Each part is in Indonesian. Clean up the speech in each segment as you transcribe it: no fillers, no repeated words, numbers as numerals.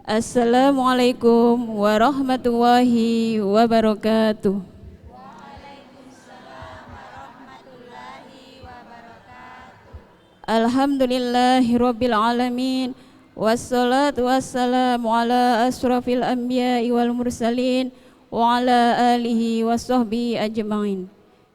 Assalamualaikum warahmatullahi wabarakatuh. Alhamdulillahirabbil alamin. Wassalatu wassalamu ala asrafil anbiya'i wal mursalin wa ala alihi wa sahbihi ajma'in.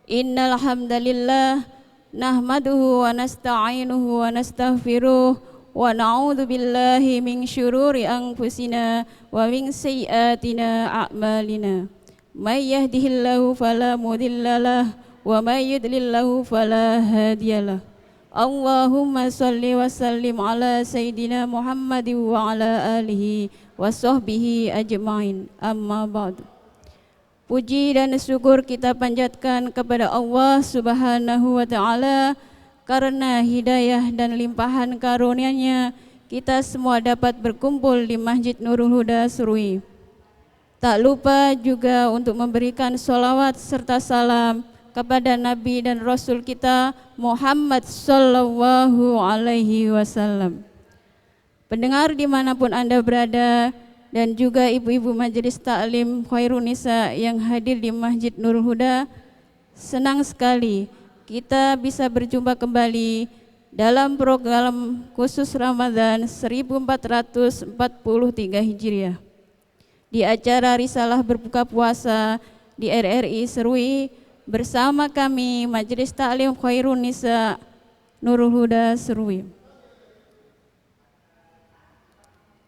Innal hamdalillah nahmaduhu wa nasta'inuhu wa nastaghfiruh wa na'udzu billahi min syururi anfusina wa min sayyiatina a'malina. May yahdihillahu fala mudhillalah wa may yudlillahu fala hadiyalah. Allahumma salli wa sallim ala sayyidina Muhammad wa ala alihi wa sahbihi ajma'in. Amma ba'du. Puji dan syukur kita panjatkan kepada Allah Subhanahu wa ta'ala, karena hidayah dan limpahan karunia-Nya kita semua dapat berkumpul di Masjid Nurul Huda Serui. Tak lupa juga untuk memberikan sholawat serta salam kepada Nabi dan Rasul kita Muhammad sallallahu alaihi wasallam. Pendengar dimanapun Anda berada, dan juga ibu-ibu majelis taklim Khairun Nisa yang hadir di Masjid Nurul Huda, senang sekali kita bisa berjumpa kembali dalam program khusus Ramadan 1443 Hijriah di acara Risalah Berbuka Puasa di RRI Serui bersama kami Majelis Taklim Khairun Nisa Nurul Huda Serui.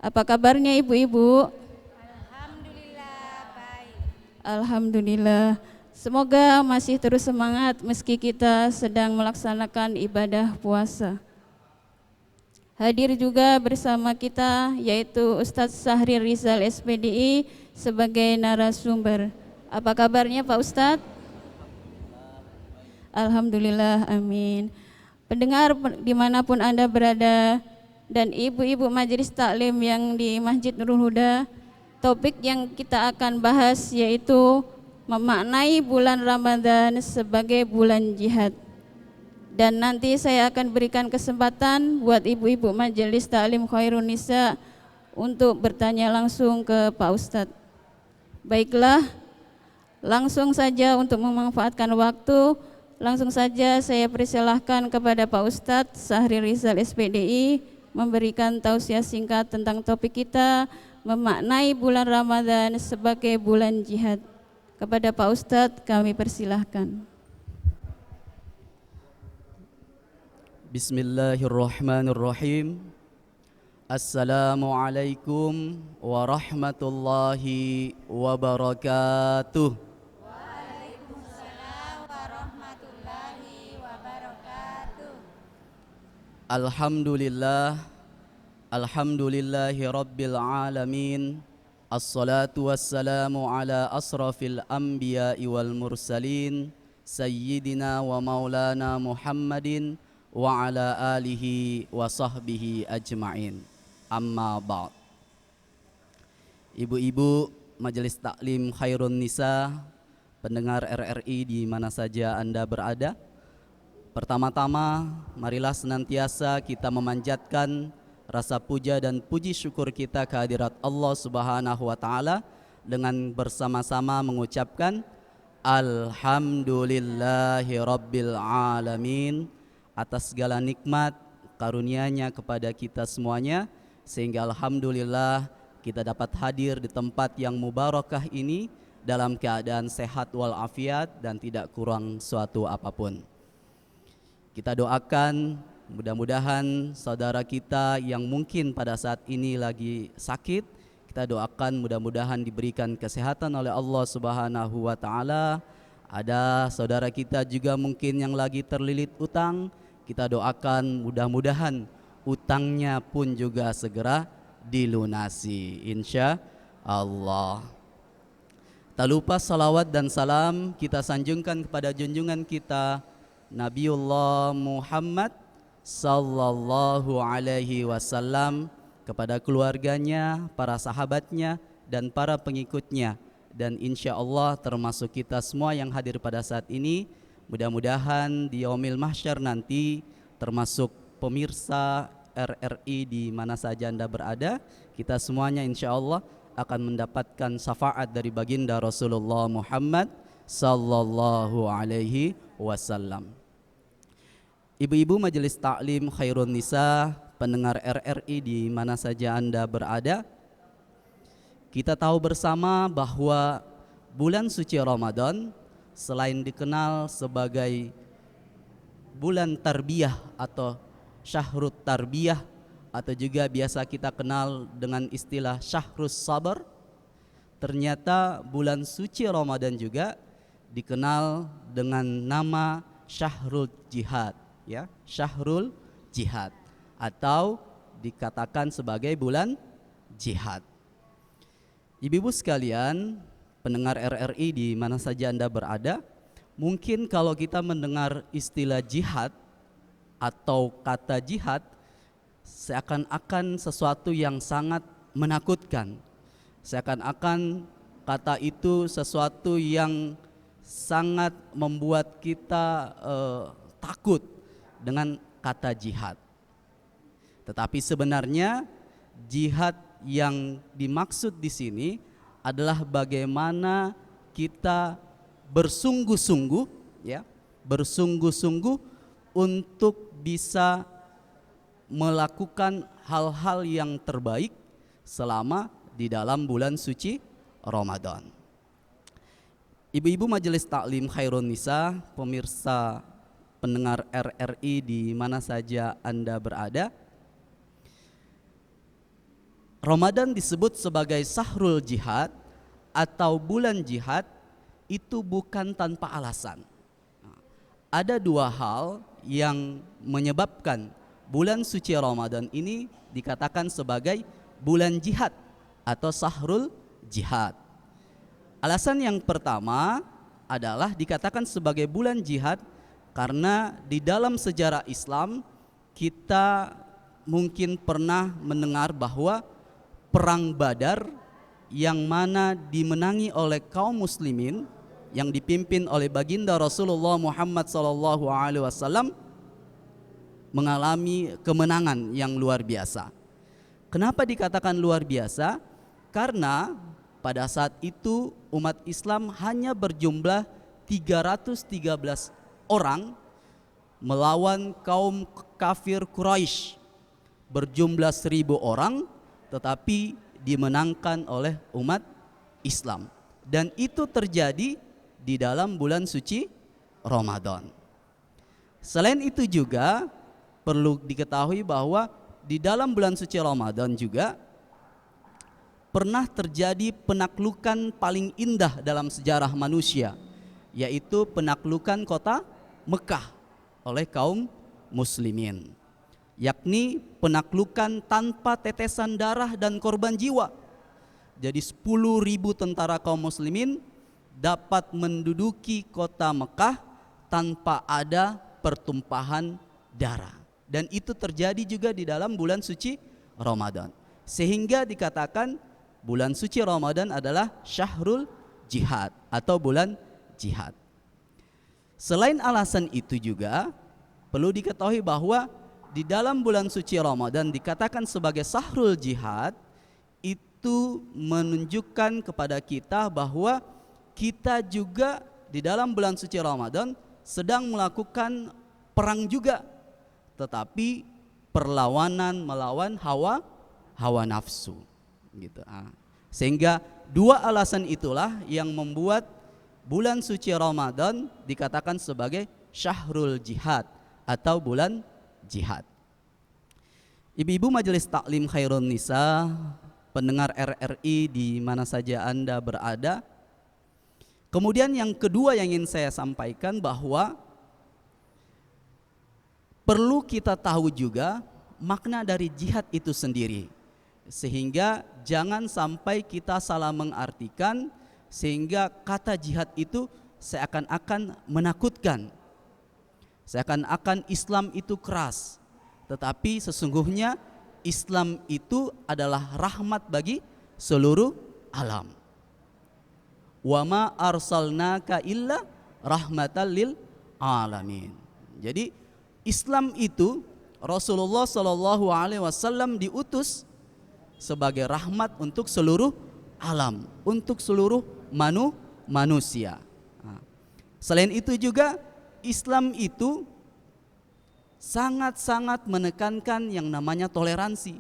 Apa kabarnya ibu-ibu? Alhamdulillah baik. Alhamdulillah. Semoga masih terus semangat meski kita sedang melaksanakan ibadah puasa. Hadir juga bersama kita yaitu Ustadz Sahrir Rizal SPDI sebagai narasumber. Apa kabarnya Pak Ustadz? Alhamdulillah, amin. Pendengar dimanapun Anda berada, dan ibu-ibu majelis taklim yang di Masjid Nurul Huda, topik yang kita akan bahas yaitu memaknai bulan Ramadan sebagai bulan jihad. Dan nanti saya akan berikan kesempatan buat ibu-ibu majelis taklim Khairun Nisa untuk bertanya langsung ke Pak Ustadz. Baiklah, langsung saja untuk memanfaatkan waktu, langsung saja saya persilahkan kepada Pak Ustadz Sahrir Rizal SPDI memberikan tausiah singkat tentang topik kita, memaknai bulan Ramadan sebagai bulan jihad. Kepada Pak Ustadz kami persilahkan. Bismillahirrahmanirrahim. Assalamualaikum warahmatullahi wabarakatuh. Waalaikumsalam warahmatullahi wabarakatuh. Alhamdulillahi rabbil alamin. Assalatu wassalamu ala asrafil anbiya'i wal mursalin Sayyidina wa maulana Muhammadin wa ala alihi wa sahbihi ajma'in. Amma ba'd. Ibu-ibu majelis taklim Khairun Nisa, pendengar RRI di mana saja Anda berada, pertama-tama marilah senantiasa kita memanjatkan rasa puja dan puji syukur kita kehadirat Allah Subhanahu wa ta'ala dengan bersama-sama mengucapkan Alhamdulillahi Rabbil Alamin atas segala nikmat karunia-Nya kepada kita semuanya, sehingga alhamdulillah kita dapat hadir di tempat yang mubarakah ini dalam keadaan sehat walafiat dan tidak kurang suatu apapun. Kita doakan mudah-mudahan saudara kita yang mungkin pada saat ini lagi sakit, kita doakan mudah-mudahan diberikan kesehatan oleh Allah Subhanahu wa ta'ala. Ada saudara kita juga mungkin yang lagi terlilit utang, kita doakan mudah-mudahan utangnya pun juga segera dilunasi, insya Allah. Tak lupa salawat dan salam kita sanjungkan kepada junjungan kita Nabiullah Muhammad sallallahu alaihi wasallam, kepada keluarganya, para sahabatnya, dan para pengikutnya, dan insya Allah termasuk kita semua yang hadir pada saat ini. Mudah-mudahan di yaumil mahsyar nanti termasuk pemirsa RRI di mana saja Anda berada, kita semuanya insya Allah akan mendapatkan syafaat dari baginda Rasulullah Muhammad sallallahu alaihi wasallam. Ibu-ibu Majelis Taklim Khairun Nisa, pendengar RRI di mana saja Anda berada, kita tahu bersama bahwa bulan suci Ramadan selain dikenal sebagai bulan tarbiyah atau syahrut tarbiyah, atau juga biasa kita kenal dengan istilah syahrus sabar, ternyata bulan suci Ramadan juga dikenal dengan nama syahrul jihad, ya, syahrul jihad, atau dikatakan sebagai bulan jihad. Ibu-ibu sekalian, pendengar RRI di mana saja Anda berada, mungkin kalau kita mendengar istilah jihad atau kata jihad, seakan-akan sesuatu yang sangat menakutkan, seakan-akan kata itu sesuatu yang sangat membuat kita takut dengan kata jihad. Tetapi sebenarnya jihad yang dimaksud di sini adalah bagaimana kita bersungguh-sungguh, ya, bersungguh-sungguh untuk bisa melakukan hal-hal yang terbaik selama di dalam bulan suci Ramadan. Ibu-ibu Majelis Taklim Khairun Nisa, pemirsa pendengar RRI di mana saja Anda berada, Ramadan disebut sebagai syahrul jihad atau bulan jihad itu bukan tanpa alasan. Ada dua hal yang menyebabkan bulan suci Ramadan ini dikatakan sebagai bulan jihad atau syahrul jihad. Alasan yang pertama adalah dikatakan sebagai bulan jihad karena di dalam sejarah Islam kita mungkin pernah mendengar bahwa perang Badar yang mana dimenangi oleh kaum muslimin yang dipimpin oleh baginda Rasulullah Muhammad SAW mengalami kemenangan yang luar biasa. Kenapa dikatakan luar biasa? Karena pada saat itu umat Islam hanya berjumlah 313 orang melawan kaum kafir Quraisy berjumlah 1000 orang, tetapi dimenangkan oleh umat Islam. Dan itu terjadi di dalam bulan suci Ramadan. Selain itu juga perlu diketahui bahwa di dalam bulan suci Ramadan juga pernah terjadi penaklukan paling indah dalam sejarah manusia, yaitu penaklukan kota Mekah oleh kaum muslimin, yakni penaklukan tanpa tetesan darah dan korban jiwa. Jadi 10.000 tentara kaum muslimin dapat menduduki kota Mekah tanpa ada pertumpahan darah. Dan itu terjadi juga di dalam bulan suci Ramadan. Sehingga dikatakan bulan suci Ramadan adalah syahrul jihad atau bulan jihad. Selain alasan itu juga perlu diketahui bahwa di dalam bulan suci Ramadan dikatakan sebagai syahrul jihad, itu menunjukkan kepada kita bahwa kita juga di dalam bulan suci Ramadan sedang melakukan perang juga, tetapi perlawanan melawan hawa nafsu gitu. Sehingga dua alasan itulah yang membuat bulan suci Ramadan dikatakan sebagai syahrul jihad atau bulan jihad. Ibu-ibu Majelis Taklim Khairun Nisa, pendengar RRI di mana saja Anda berada. Kemudian yang kedua yang ingin saya sampaikan bahwa perlu kita tahu juga makna dari jihad itu sendiri, sehingga jangan sampai kita salah mengartikan sehingga kata jihad itu seakan-akan menakutkan, seakan-akan Islam itu keras. Tetapi sesungguhnya Islam itu adalah rahmat bagi seluruh alam. Wa ma arsalnaka illa rahmatan lil alamin. Jadi Islam itu Rasulullah Shallallahu Alaihi Wasallam diutus sebagai rahmat untuk seluruh alam, untuk seluruh manusia. Nah, selain itu juga Islam itu sangat-sangat menekankan yang namanya toleransi,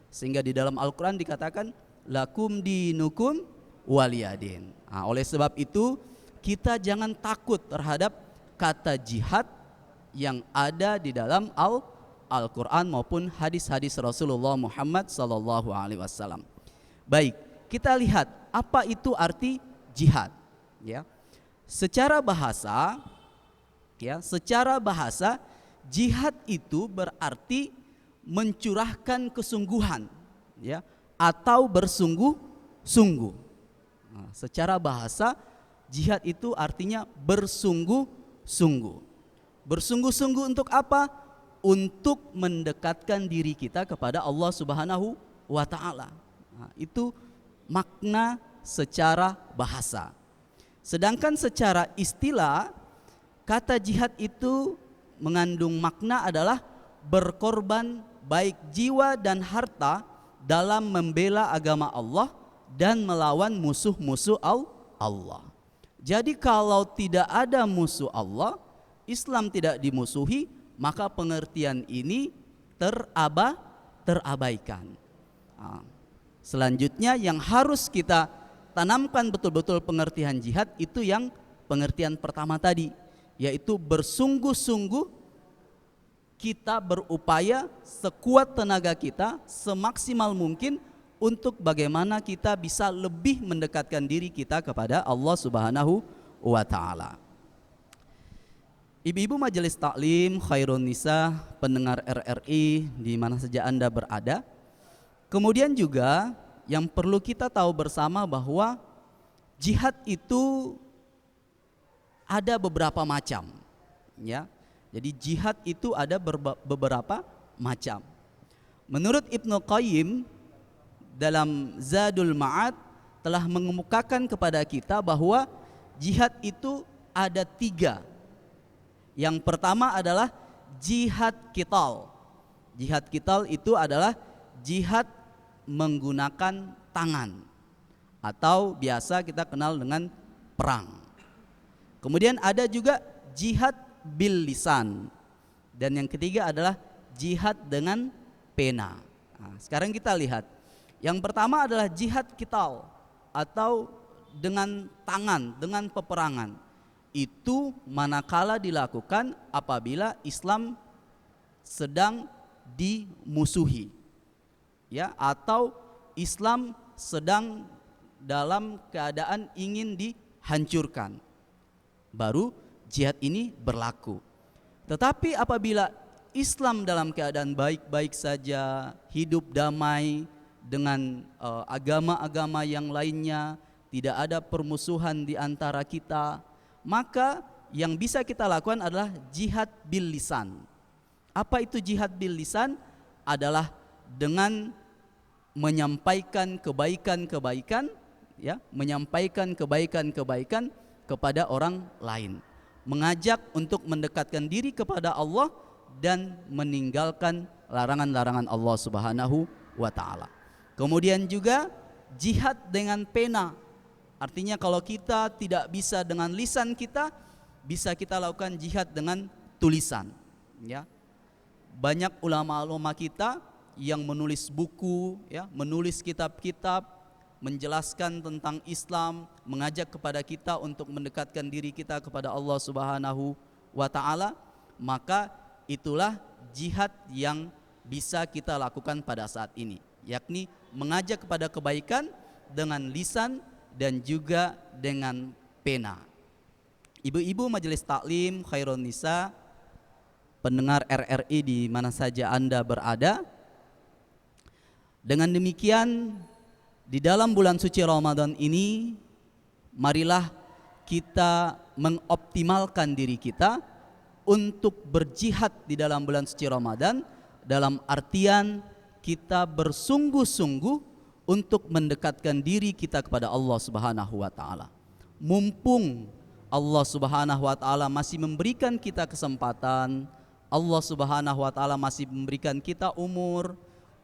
sehingga di dalam Al-Quran dikatakan lakum dinukum waliyadin. Nah, oleh sebab itu kita jangan takut terhadap kata jihad yang ada di dalam Al-Quran maupun hadis-hadis Rasulullah Muhammad Sallallahu Alaihi Wasallam. Baik, kita lihat apa itu arti jihad. Ya, secara bahasa, jihad itu berarti mencurahkan kesungguhan, ya, atau bersungguh-sungguh. Nah, secara bahasa jihad itu artinya bersungguh-sungguh. Bersungguh-sungguh untuk apa? Untuk mendekatkan diri kita kepada Allah Subhanahu wa Ta'ala. Nah, itu makna secara bahasa. Sedangkan secara istilah, kata jihad itu mengandung makna adalah berkorban baik jiwa dan harta dalam membela agama Allah dan melawan musuh-musuh Allah. Jadi kalau tidak ada musuh Allah, Islam tidak dimusuhi, maka pengertian ini terabaikan. Nah, selanjutnya yang harus kita tanamkan betul-betul pengertian jihad itu yang pengertian pertama tadi, yaitu bersungguh-sungguh kita berupaya sekuat tenaga kita, semaksimal mungkin untuk bagaimana kita bisa lebih mendekatkan diri kita kepada Allah Subhanahu wa Ta'ala. Ibu-ibu majelis taklim, khairun nisa, pendengar RRI di mana saja Anda berada. Kemudian juga yang perlu kita tahu bersama bahwa jihad itu ada beberapa macam, ya. Jadi jihad itu ada beberapa macam. Menurut Ibnu Qayyim dalam Zadul Ma'ad telah mengemukakan kepada kita bahwa jihad itu ada 3. Yang pertama adalah jihad qital. Jihad qital itu adalah jihad menggunakan tangan, atau biasa kita kenal dengan perang. Kemudian ada juga jihad bil lisan, dan yang ketiga adalah jihad dengan pena. Nah, sekarang kita lihat. Yang pertama adalah jihad qital atau dengan tangan, dengan peperangan. Itu manakala dilakukan apabila Islam sedang dimusuhi, ya, atau Islam sedang dalam keadaan ingin dihancurkan, baru jihad ini berlaku. Tetapi apabila Islam dalam keadaan baik-baik saja, hidup damai dengan agama-agama yang lainnya, tidak ada permusuhan di antara kita, maka yang bisa kita lakukan adalah jihad bil lisan. Apa itu jihad bil lisan? Adalah dengan menyampaikan kebaikan-kebaikan, ya, menyampaikan kebaikan-kebaikan kepada orang lain, mengajak untuk mendekatkan diri kepada Allah dan meninggalkan larangan-larangan Allah Subhanahu wa Ta'ala. Kemudian juga jihad dengan pena. Artinya kalau kita tidak bisa dengan lisan kita, bisa kita lakukan jihad dengan tulisan, ya. Banyak ulama-ulama kita yang menulis buku, ya, menulis kitab-kitab menjelaskan tentang Islam, mengajak kepada kita untuk mendekatkan diri kita kepada Allah Subhanahu wa Ta'ala. Maka itulah jihad yang bisa kita lakukan pada saat ini, yakni mengajak kepada kebaikan dengan lisan dan juga dengan pena. Ibu-ibu majelis taklim, khairun nisa, pendengar RRI di mana saja Anda berada. Dengan demikian, di dalam bulan suci Ramadan ini, marilah kita mengoptimalkan diri kita untuk berjihad di dalam bulan suci Ramadan, dalam artian kita bersungguh-sungguh untuk mendekatkan diri kita kepada Allah Subhanahu wa Ta'ala. Mumpung Allah Subhanahu wa Ta'ala masih memberikan kita kesempatan, Allah Subhanahu wa taala masih memberikan kita umur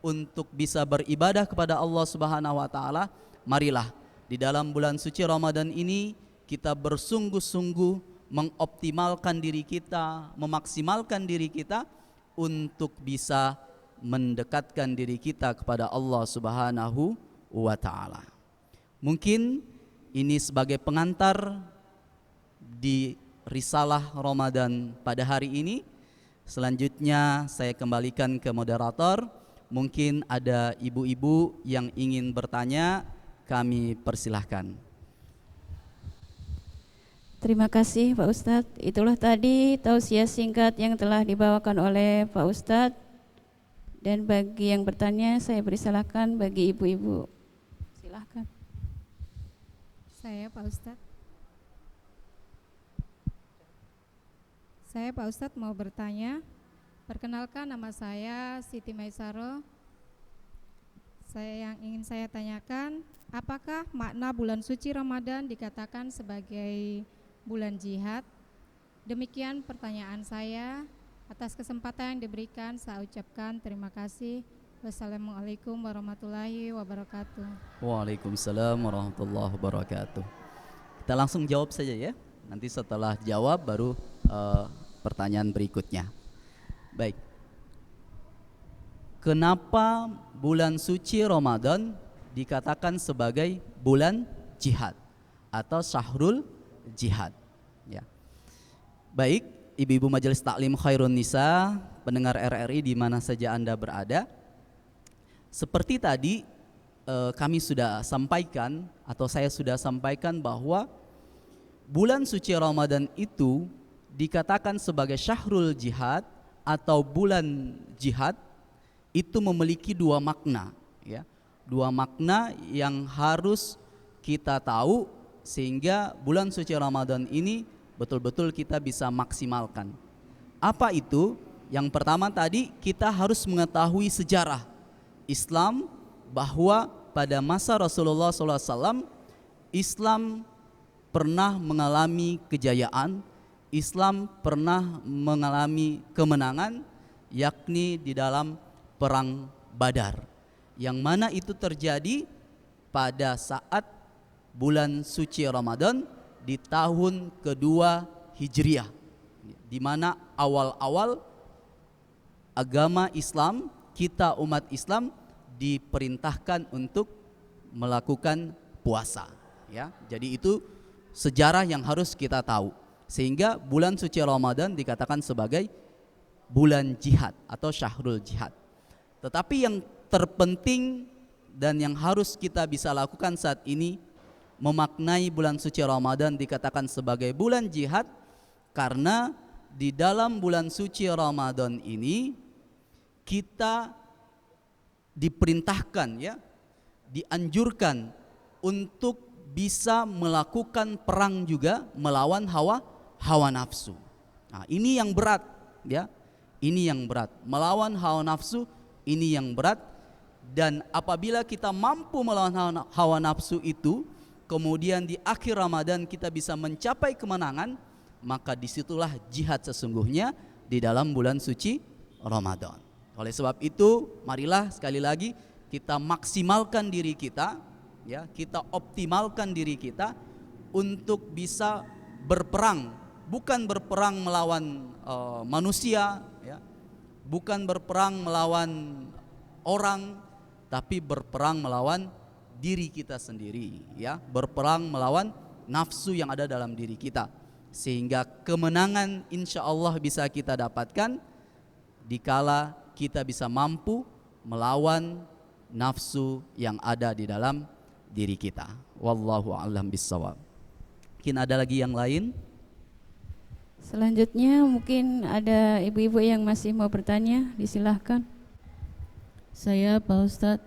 untuk bisa beribadah kepada Allah Subhanahu wa taala, marilah di dalam bulan suci Ramadan ini kita bersungguh-sungguh mengoptimalkan diri kita, memaksimalkan diri kita untuk bisa mendekatkan diri kita kepada Allah Subhanahu wa taala. Mungkin ini sebagai pengantar di risalah Ramadan pada hari ini. Selanjutnya saya kembalikan ke moderator. Mungkin ada ibu-ibu yang ingin bertanya, kami persilahkan. Terima kasih Pak Ustadz. Itulah tadi tausiah singkat yang telah dibawakan oleh Pak Ustadz. Dan bagi yang bertanya, saya persilahkan bagi ibu-ibu. Silahkan. Saya Pak Ustadz. Saya Pak Ustadz mau bertanya. Perkenalkan, nama saya Siti Maisaro. Yang ingin saya tanyakan, apakah makna bulan suci Ramadan dikatakan sebagai bulan jihad? Demikian pertanyaan saya. Atas kesempatan yang diberikan, saya ucapkan terima kasih. Wassalamualaikum warahmatullahi wabarakatuh. Waalaikumsalam warahmatullahi wabarakatuh. Kita langsung jawab saja ya. Nanti setelah jawab baru pertanyaan berikutnya. Baik. Kenapa bulan suci Ramadan dikatakan sebagai bulan jihad atau syahrul jihad? Ya. Baik, ibu-ibu Majelis Taklim Khairun Nisa, pendengar RRI di mana saja Anda berada. Seperti tadi kami sudah sampaikan atau saya sudah sampaikan bahwa bulan suci Ramadan itu dikatakan sebagai syahrul jihad atau bulan jihad itu memiliki dua makna, ya. Dua makna yang harus kita tahu sehingga bulan suci Ramadan ini betul-betul kita bisa maksimalkan. Apa itu? Yang pertama tadi kita harus mengetahui sejarah Islam, bahwa pada masa Rasulullah SAW Islam pernah mengalami kejayaan, Islam pernah mengalami kemenangan, yakni di dalam perang Badar, yang mana itu terjadi pada saat bulan suci Ramadan di tahun kedua Hijriah, di mana awal-awal agama Islam, kita umat Islam diperintahkan untuk melakukan puasa, ya. Jadi itu sejarah yang harus kita tahu, sehingga bulan suci Ramadan dikatakan sebagai bulan jihad atau syahrul jihad. Tetapi yang terpenting dan yang harus kita bisa lakukan saat ini, memaknai bulan suci Ramadan dikatakan sebagai bulan jihad, karena di dalam bulan suci Ramadan ini kita diperintahkan, ya, dianjurkan untuk bisa melakukan perang juga melawan hawa nafsu. Nah, ini yang berat, ya. Ini yang berat. Melawan hawa nafsu ini yang berat, dan apabila kita mampu melawan hawa nafsu itu, kemudian di akhir Ramadan kita bisa mencapai kemenangan, maka disitulah jihad sesungguhnya di dalam bulan suci Ramadan. Oleh sebab itu, marilah sekali lagi kita maksimalkan diri kita, ya, kita optimalkan diri kita untuk bisa berperang, bukan berperang melawan manusia, ya, bukan berperang melawan orang, tapi berperang melawan diri kita sendiri, ya, berperang melawan nafsu yang ada dalam diri kita, sehingga kemenangan insya Allah bisa kita dapatkan dikala kita bisa mampu melawan nafsu yang ada di dalam diri kita. Wallahu a'lam bissawab. Mungkin ada lagi yang lain? Selanjutnya mungkin ada ibu-ibu yang masih mau bertanya, disilahkan. Saya Pak Ustadz.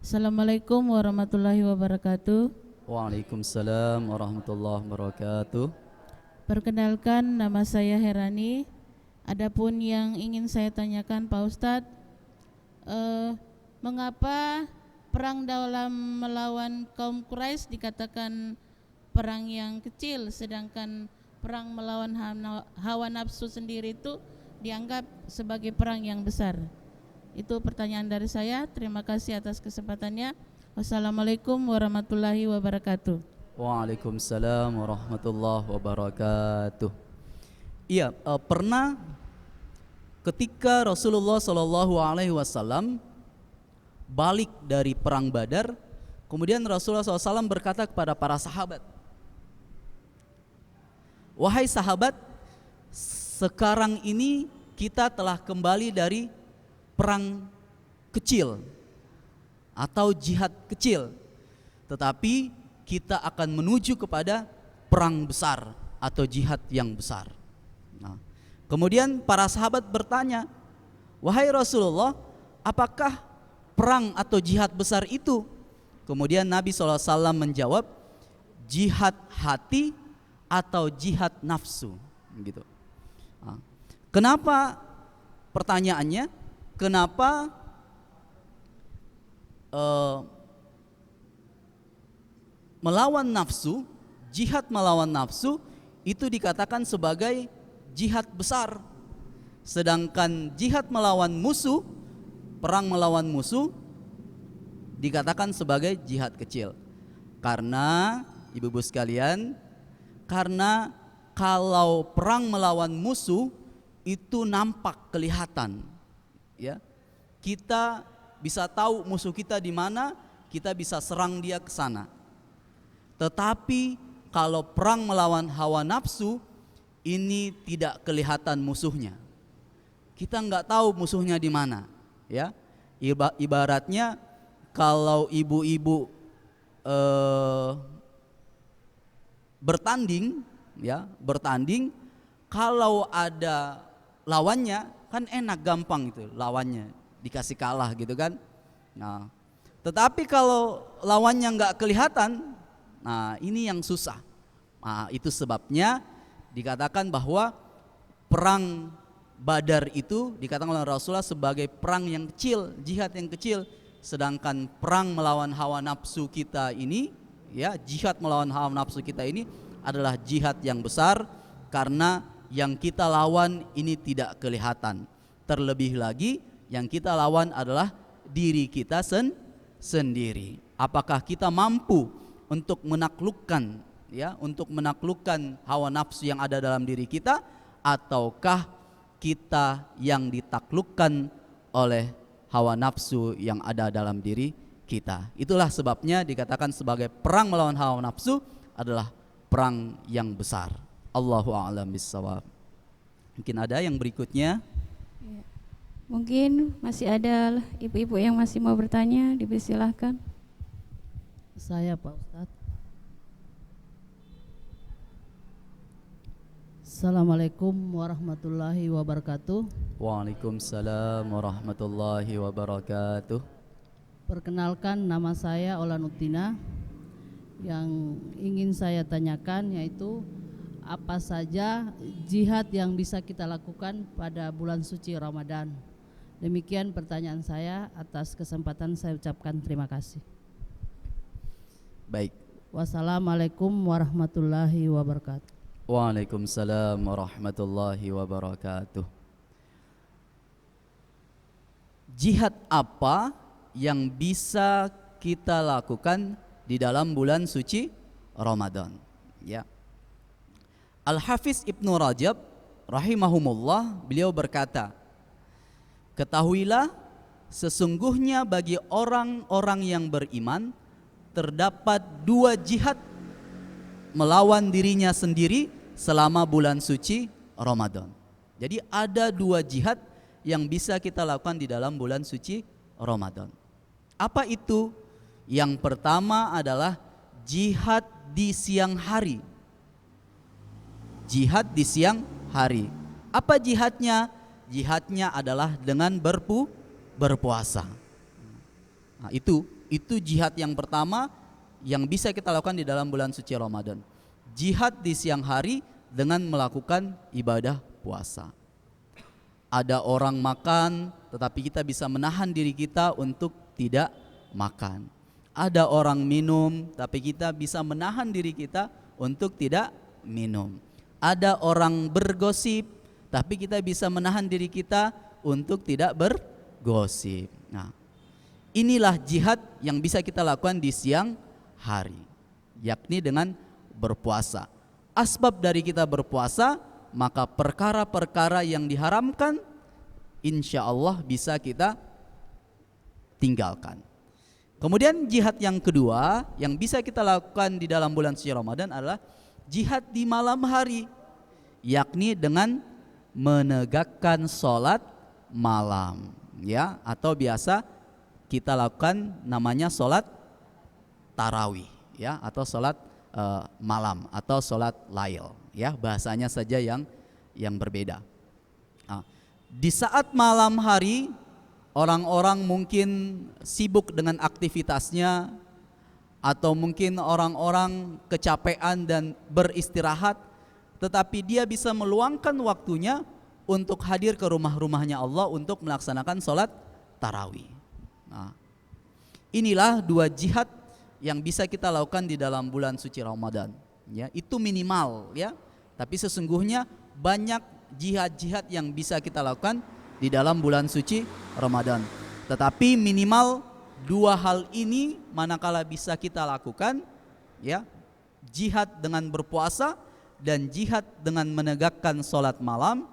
Assalamualaikum warahmatullahi wabarakatuh. Waalaikumsalam warahmatullahi wabarakatuh. Perkenalkan, nama saya Herani. Adapun yang ingin saya tanyakan Pak Ustadz, mengapa perang dalam melawan kaum Quraisy dikatakan perang yang kecil, sedangkan perang melawan hawa nafsu sendiri itu dianggap sebagai perang yang besar? Itu pertanyaan dari saya. Terima kasih atas kesempatannya. Wassalamualaikum warahmatullahi wabarakatuh. Waalaikumsalam warahmatullahi wabarakatuh. Iya, pernah ketika Rasulullah Shallallahu Alaihi Wasallam balik dari perang Badar, kemudian Rasulullah SAW berkata kepada para sahabat, wahai sahabat, sekarang ini kita telah kembali dari perang kecil atau jihad kecil, tetapi kita akan menuju kepada perang besar atau jihad yang besar. Nah, kemudian para sahabat bertanya, wahai Rasulullah, apakah perang atau jihad besar itu? Kemudian Nabi SAW menjawab, jihad hati atau jihad nafsu, gitu. Nah, kenapa pertanyaannya? Kenapa melawan nafsu, jihad melawan nafsu itu dikatakan sebagai jihad besar, sedangkan jihad melawan musuh, perang melawan musuh dikatakan sebagai jihad kecil. Karena ibu-ibu sekalian, karena kalau perang melawan musuh itu nampak, kelihatan, ya. Kita bisa tahu musuh kita di mana, kita bisa serang dia ke sana. Tetapi kalau perang melawan hawa nafsu, ini tidak kelihatan musuhnya. Kita nggak tahu musuhnya di mana, ya. Ibaratnya kalau ibu-ibu bertanding, ya, bertanding, kalau ada lawannya kan enak, gampang itu lawannya dikasih kalah gitu kan. Nah, tetapi kalau lawannya nggak kelihatan, nah ini yang susah. Nah, itu sebabnya dikatakan bahwa perang Badar itu dikatakan oleh Rasulullah sebagai perang yang kecil, jihad yang kecil. Sedangkan perang melawan hawa nafsu kita ini, ya, jihad melawan hawa nafsu kita ini adalah jihad yang besar, karena yang kita lawan ini tidak kelihatan. Terlebih lagi yang kita lawan adalah diri kita sendiri. Apakah kita mampu untuk menaklukkan, ya, untuk menaklukkan hawa nafsu yang ada dalam diri kita, ataukah kita yang ditaklukkan oleh hawa nafsu yang ada dalam diri kita? Itulah sebabnya dikatakan sebagai perang melawan hawa nafsu adalah perang yang besar. Allahu a'lam bissawab. Mungkin ada yang berikutnya. Mungkin masih ada ibu-ibu yang masih mau bertanya, dipersilahkan. Saya Pak Ustadz. Assalamualaikum warahmatullahi wabarakatuh. Waalaikumsalam warahmatullahi wabarakatuh. Perkenalkan, nama saya Ola Nutina. Yang ingin saya tanyakan yaitu apa saja jihad yang bisa kita lakukan pada bulan suci Ramadan. Demikian pertanyaan saya. Atas kesempatan saya ucapkan terima kasih. Baik. Wassalamualaikum warahmatullahi wabarakatuh. Waalaikumsalam warahmatullahi wabarakatuh. Jihad apa yang bisa kita lakukan di dalam bulan suci Ramadan? Ya. Al-Hafiz Ibnu Rajab rahimahumullah, beliau berkata, ketahuilah sesungguhnya bagi orang-orang yang beriman terdapat dua jihad melawan dirinya sendiri selama bulan suci Ramadan. Jadi ada dua jihad yang bisa kita lakukan di dalam bulan suci Ramadan. Apa itu? Yang pertama adalah jihad di siang hari. Jihad di siang hari. Apa jihadnya? Jihadnya adalah dengan berpuasa. Nah, itu jihad yang pertama yang bisa kita lakukan di dalam bulan suci Ramadan. Jihad di siang hari dengan melakukan ibadah puasa. Ada orang makan, tetapi kita bisa menahan diri kita untuk tidak makan. Ada orang minum, tapi kita bisa menahan diri kita untuk tidak minum. Ada orang bergosip, tapi kita bisa menahan diri kita untuk tidak bergosip. Nah, inilah jihad yang bisa kita lakukan di siang hari, yakni dengan berpuasa. Asbab dari kita berpuasa, maka perkara-perkara yang diharamkan insya Allah bisa kita tinggalkan. Kemudian jihad yang kedua yang bisa kita lakukan di dalam bulan suci Ramadan adalah jihad di malam hari, yakni dengan menegakkan sholat malam, ya, atau biasa kita lakukan namanya sholat tarawih, ya, atau sholat malam atau sholat lail, ya, bahasanya saja yang berbeda. Nah, di saat malam hari orang-orang mungkin sibuk dengan aktivitasnya, atau mungkin orang-orang kecapean dan beristirahat, tetapi dia bisa meluangkan waktunya untuk hadir ke rumah-rumahnya Allah untuk melaksanakan sholat tarawih. Nah, inilah dua jihad yang bisa kita lakukan di dalam bulan suci Ramadan, ya, itu minimal, ya, tapi sesungguhnya banyak jihad-jihad yang bisa kita lakukan di dalam bulan suci Ramadan. Tetapi minimal dua hal ini manakala bisa kita lakukan, ya, jihad dengan berpuasa dan jihad dengan menegakkan sholat malam,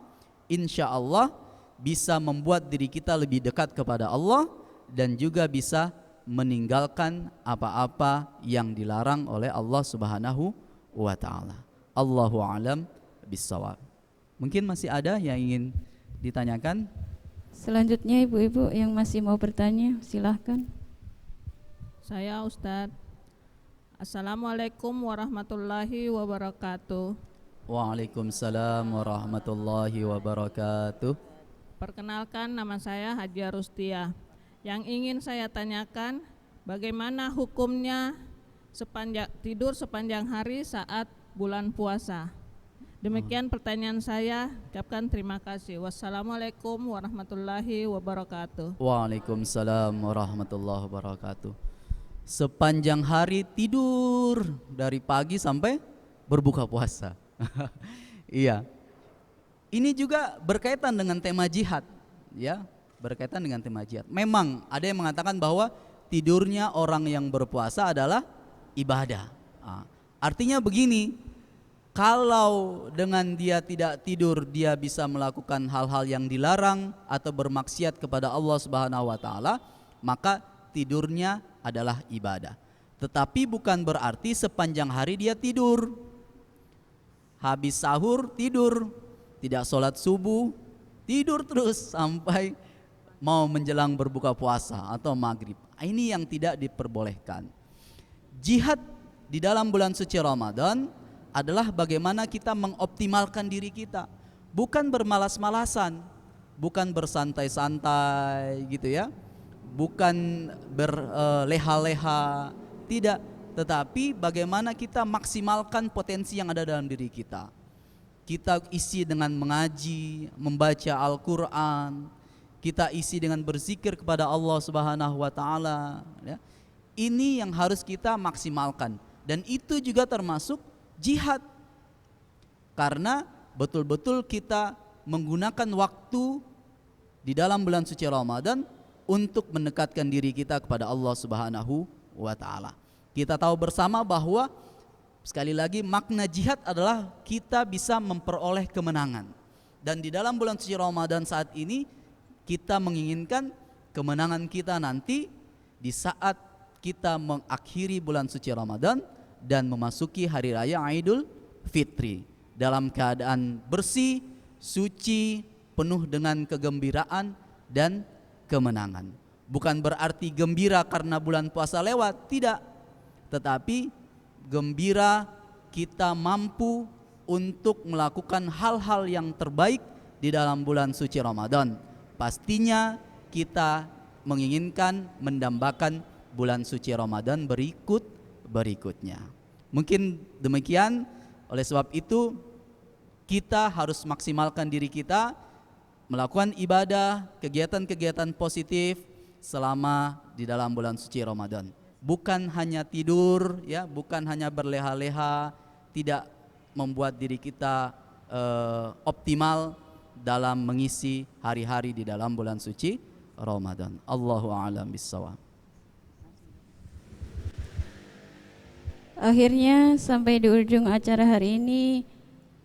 insya Allah bisa membuat diri kita lebih dekat kepada Allah dan juga bisa meninggalkan apa-apa yang dilarang oleh Allah Subhanahu wa ta'ala. Allahu a'lam bissawab. Mungkin masih ada yang ingin ditanyakan? Selanjutnya ibu-ibu yang masih mau bertanya silahkan. Saya Ustadz. Assalamualaikum warahmatullahi wabarakatuh. Waalaikumsalam warahmatullahi wabarakatuh. Perkenalkan, nama saya Hajiah Rustia. Yang ingin saya tanyakan, bagaimana hukumnya tidur sepanjang hari saat bulan puasa? Demikian pertanyaan saya. Ucapkan terima kasih. Wassalamualaikum warahmatullahi wabarakatuh. Waalaikumsalam warahmatullahi wabarakatuh. Sepanjang hari tidur dari pagi sampai berbuka puasa. Iya. Ini juga berkaitan dengan tema jihad, ya, berkaitan dengan tema jihad. Memang ada yang mengatakan bahwa tidurnya orang yang berpuasa adalah ibadah. Artinya begini, kalau dengan dia tidak tidur dia bisa melakukan hal-hal yang dilarang atau bermaksiat kepada Allah Subhanahu wa taala, maka tidurnya adalah ibadah. Tetapi bukan berarti sepanjang hari dia tidur. Habis sahur tidur, tidak sholat subuh, tidur terus sampai mau menjelang berbuka puasa atau maghrib. Ini yang tidak diperbolehkan. Jihad di dalam bulan suci Ramadan adalah bagaimana kita mengoptimalkan diri kita, bukan bermalas-malasan, bukan bersantai-santai gitu ya, bukan berleha-leha, tidak, tetapi bagaimana kita maksimalkan potensi yang ada dalam diri kita. Kita isi dengan mengaji, membaca Al-Quran, kita isi dengan berzikir kepada Allah Subhanahu wa taala, ya. Ini yang harus kita maksimalkan, dan itu juga termasuk jihad, karena betul-betul kita menggunakan waktu di dalam bulan suci Ramadan untuk mendekatkan diri kita kepada Allah Subhanahu wa taala. Kita tahu bersama bahwa sekali lagi makna jihad adalah kita bisa memperoleh kemenangan, dan di dalam bulan suci Ramadan saat ini kita menginginkan kemenangan kita nanti di saat kita mengakhiri bulan suci Ramadan dan memasuki hari raya Idul Fitri dalam keadaan bersih, suci, penuh dengan kegembiraan dan kemenangan. Bukan berarti gembira karena bulan puasa lewat, tidak. Tetapi gembira kita mampu untuk melakukan hal-hal yang terbaik di dalam bulan suci Ramadan. Pastinya kita menginginkan mendambakan bulan suci Ramadan berikutnya. Mungkin demikian. Oleh sebab itu kita harus maksimalkan diri kita melakukan ibadah, kegiatan-kegiatan positif selama di dalam bulan suci Ramadan. Bukan hanya tidur, ya, bukan hanya berleha-leha, tidak membuat diri kita optimal dalam mengisi hari-hari di dalam bulan suci Ramadan. Allahu a'lam bissawab. Akhirnya sampai di ujung acara hari ini.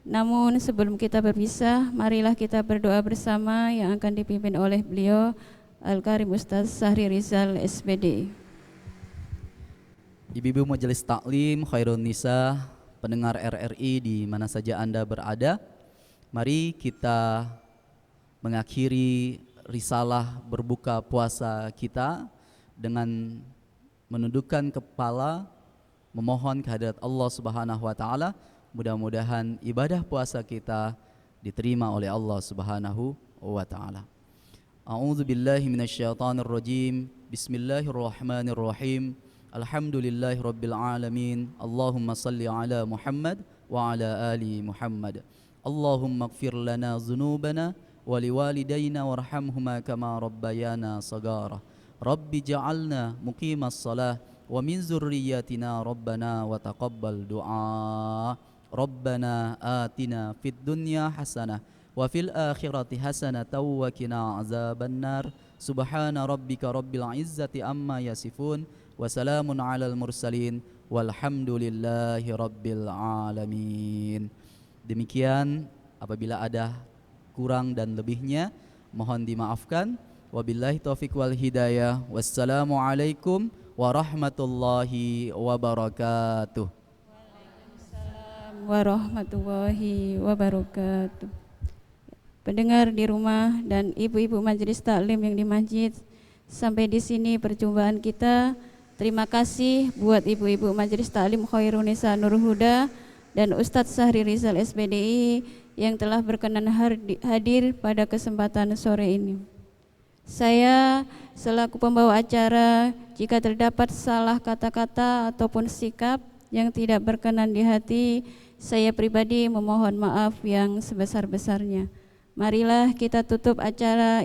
Namun sebelum kita berpisah, marilah kita berdoa bersama yang akan dipimpin oleh beliau Al-Karim Ustaz Sahri Rizal SPD. Ibu-ibu majelis taklim, khairun nisa, pendengar RRI di mana saja Anda berada, mari kita mengakhiri risalah berbuka puasa kita dengan menundukkan kepala, memohon kehadirat Allah Subhanahu wa taala. Mudah-mudahan ibadah puasa kita diterima oleh Allah Subhanahu wa taala. A'udzu billahi minasyaitonir rajim. Bismillahirrahmanirrahim. Alhamdulillahirabbil alamin. Allahumma shalli ala Muhammad wa ala ali Muhammad. Allahumma ighfir lana dzunubana wa liwalidayna warhamhuma kama rabbayana shagara. Rabbi ja'alna muqimas shalah wa min dzurriyyatina rabbana wa taqabbal du'a. Rabbana atina fid dunya hasanah wa fil akhirati hasanatan wa qina azabannar. Subhana rabbika rabbil izzati amma yasifun wa salamun alal mursalin walhamdulillahi rabbil alamin. Demikian, apabila ada kurang dan lebihnya mohon dimaafkan. Wabillahi taufiq wal hidayah. Wassalamualaikum warahmatullahi wabarakatuh. Warahmatullahi wabarakatuh. Pendengar di rumah dan ibu-ibu majelis taklim yang di masjid, sampai di sini perjumpaan kita. Terima kasih buat ibu-ibu majelis taklim Khairun Nisa Nur Huda dan Ustadz Sahri Rizal SPDI yang telah berkenan hadir pada kesempatan sore ini. Saya selaku pembawa acara, jika terdapat salah kata-kata ataupun sikap yang tidak berkenan di hati, saya pribadi memohon maaf yang sebesar-besarnya. Marilah kita tutup acara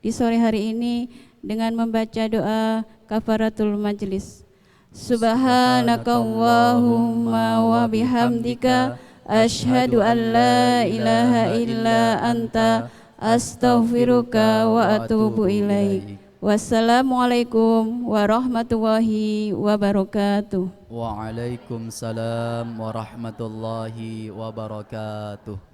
di sore hari ini dengan membaca doa kafaratul majlis. Subhanakallahumma wa bihamdika asyhadu an la ilaha illa anta astaghfiruka wa atubu ilaik. Wassalamualaikum warahmatullahi wabarakatuh. Waalaikumsalam warahmatullahi wabarakatuh.